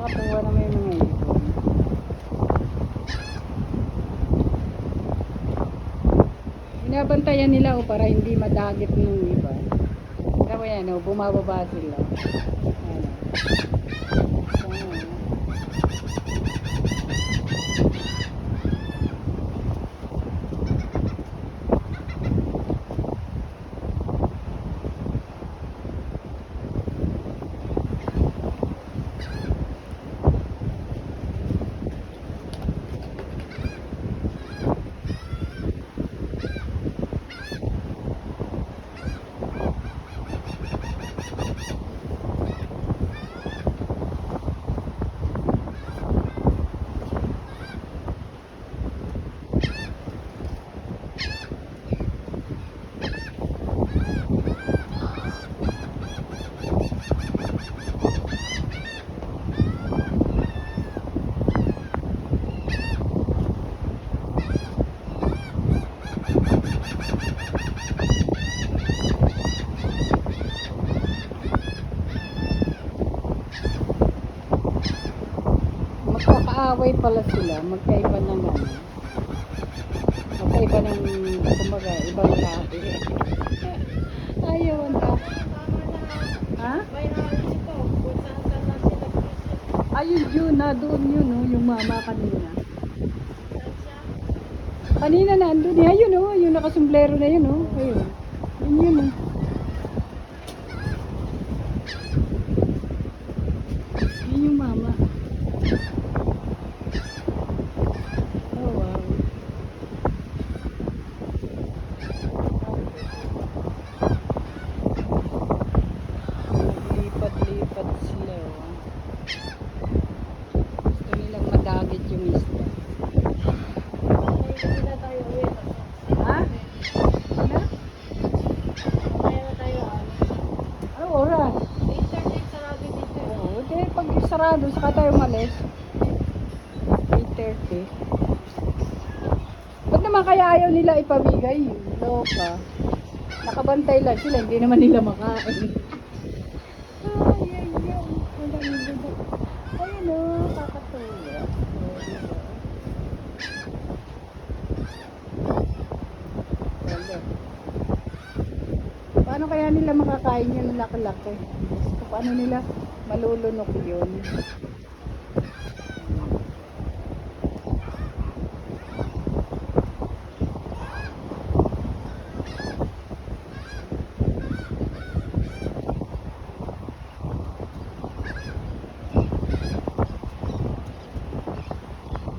nakakapuha naman yung mga ibon. Binabantayan nila o para hindi madagit ng iba. Kaya yan o, bumababa sila. Ayan. Magkakaaway pala sila, magkaiba ng magkaiba ng kumbaga, ibang lahi. Ayaw na. Ha? Ayun yun, na doon yun, no, yung mama kanina. Kanina na andun, ayun oh, yung nakasumblero na yun oh, ayun. Yun yun oh. Yun yung mama. Oh wow. Lipat-lipat sila oh. Gusto nilang madagit yung isda. Ha? Ano? Ano oras? 8:30 sarado dito. Oo, di pag sarado, saka tayo umalis. 8:30. Ba't naman kaya ayaw nila ipamigay? Loka. Nakabantay lang sila, hindi naman nila makain. Ay, ay, ay. Walang iba. Ayun o, kakatuwa. Wala. Paano kaya nila makakain yung laki-laki? Paano nila malulunok yun?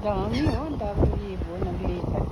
Dami oh, dami ibon naglipat.